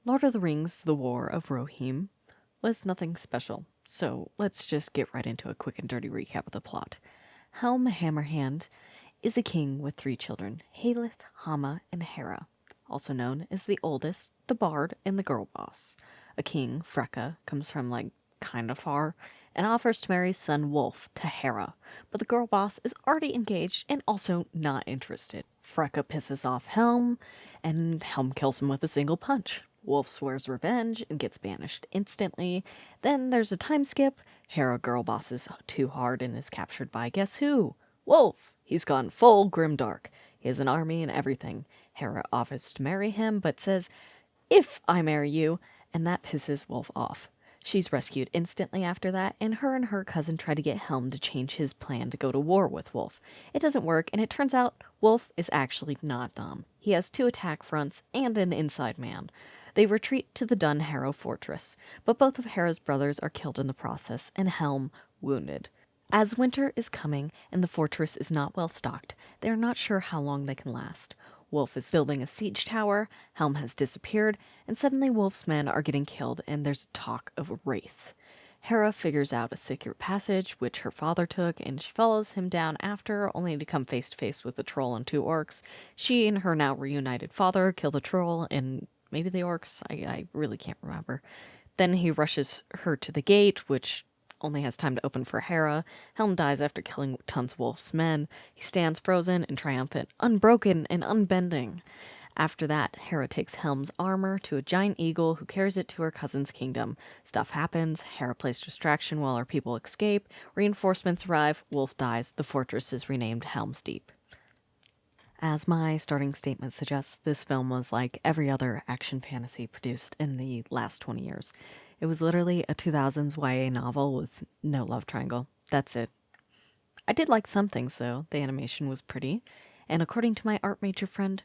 Lord of the Rings, The War of Rohirrim, was nothing special, so let's just get right into a quick and dirty recap of the plot. Helm Hammerhand is a king with 3 children, Haleth, Hama, and Hera, also known as the oldest, the bard, and the girl boss. A king, Freka, comes from, kinda far, and offers to marry his son Wolf to Hera, but the girl boss is already engaged and also not interested. Freka pisses off Helm, and Helm kills him with a single punch. Wolf swears revenge and gets banished instantly. Then there's a time skip. Hera girl bosses too hard and is captured by guess who? Wolf! He's gone full grimdark. He has an army and everything. Hera offers to marry him, but says, "If I marry you," and that pisses Wolf off. She's rescued instantly after that, and her cousin try to get Helm to change his plan to go to war with Wolf. It doesn't work, and it turns out Wolf is actually not dumb. He has 2 attack fronts and an inside man. They retreat to the Dun Harrow fortress, but both of Hera's brothers are killed in the process, and Helm wounded. As winter is coming and the fortress is not well stocked, they are not sure how long they can last. Wolf is building a siege tower, Helm has disappeared, and suddenly Wolf's men are getting killed and there's talk of a wraith. Hera figures out a secret passage, which her father took, and she follows him down after, only to come face to face with the troll and 2 orcs. She and her now reunited father kill the troll and maybe the orcs, I really can't remember. Then he rushes her to the gate, which only has time to open for Hera. Helm dies after killing tons of Wolf's men. He stands frozen and triumphant, unbroken and unbending. After that, Hera takes Helm's armor to a giant eagle who carries it to her cousin's kingdom. Stuff happens, Hera plays distraction while her people escape, reinforcements arrive, Wolf dies, the fortress is renamed Helm's Deep. As my starting statement suggests, this film was like every other action fantasy produced in the last 20 years. It was literally a 2000s YA novel with no love triangle. That's it. I did like some things, though. The animation was pretty, and according to my art major friend,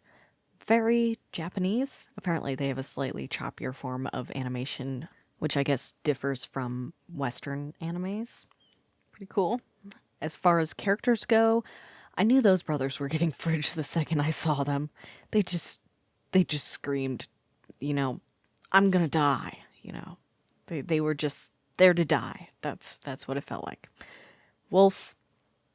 very Japanese. Apparently they have a slightly choppier form of animation, which I guess differs from Western animes. Pretty cool. As far as characters go, I knew those brothers were getting fridged the second I saw them. They just screamed, I'm gonna die, They were just there to die. That's what it felt like. Wolf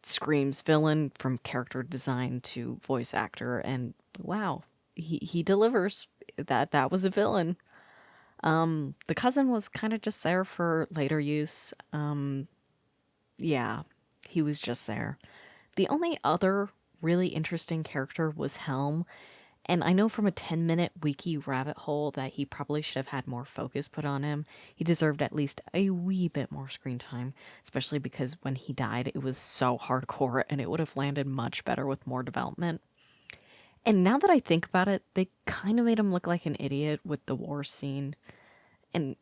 screams villain from character design to voice actor, and wow, he delivers. That was a villain. The cousin was kind of just there for later use. Yeah, he was just there. The only other really interesting character was Helm, and I know from a 10-minute wiki rabbit hole that he probably should have had more focus put on him. He deserved at least a wee bit more screen time, especially because when he died, it was so hardcore and it would have landed much better with more development. And now that I think about it, they kind of made him look like an idiot with the war scene. And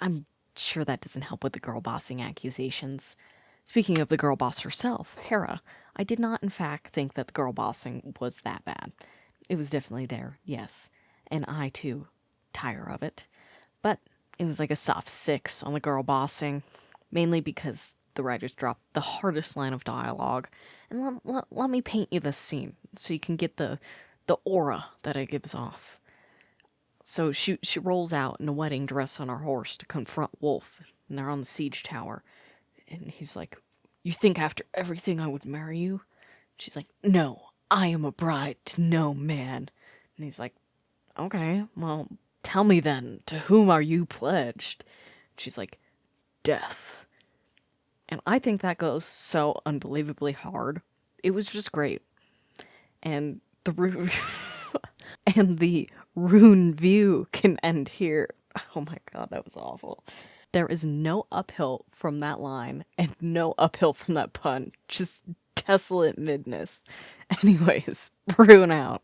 I'm sure that doesn't help with the girl bossing accusations. Speaking of the girl boss herself, Hera, I did not in fact think that the girl bossing was that bad. It was definitely there, yes, and I too tire of it. But it was like a soft 6 on the girl bossing, mainly because the writers dropped the hardest line of dialogue. And let me paint you this scene so you can get the aura that it gives off. So she rolls out in a wedding dress on her horse to confront Wolf, and they're on the siege tower. And he's like, "You think after everything I would marry you?" She's like, "No, I am a bride to no man." And he's like, "Okay, well, tell me then, to whom are you pledged?" She's like, "Death." And I think that goes so unbelievably hard. It was just great. And and the rune view can end here. Oh my god, that was awful. There is no uphill from that line and no uphill from that pun. Just desolate midness. Anyways, rune out.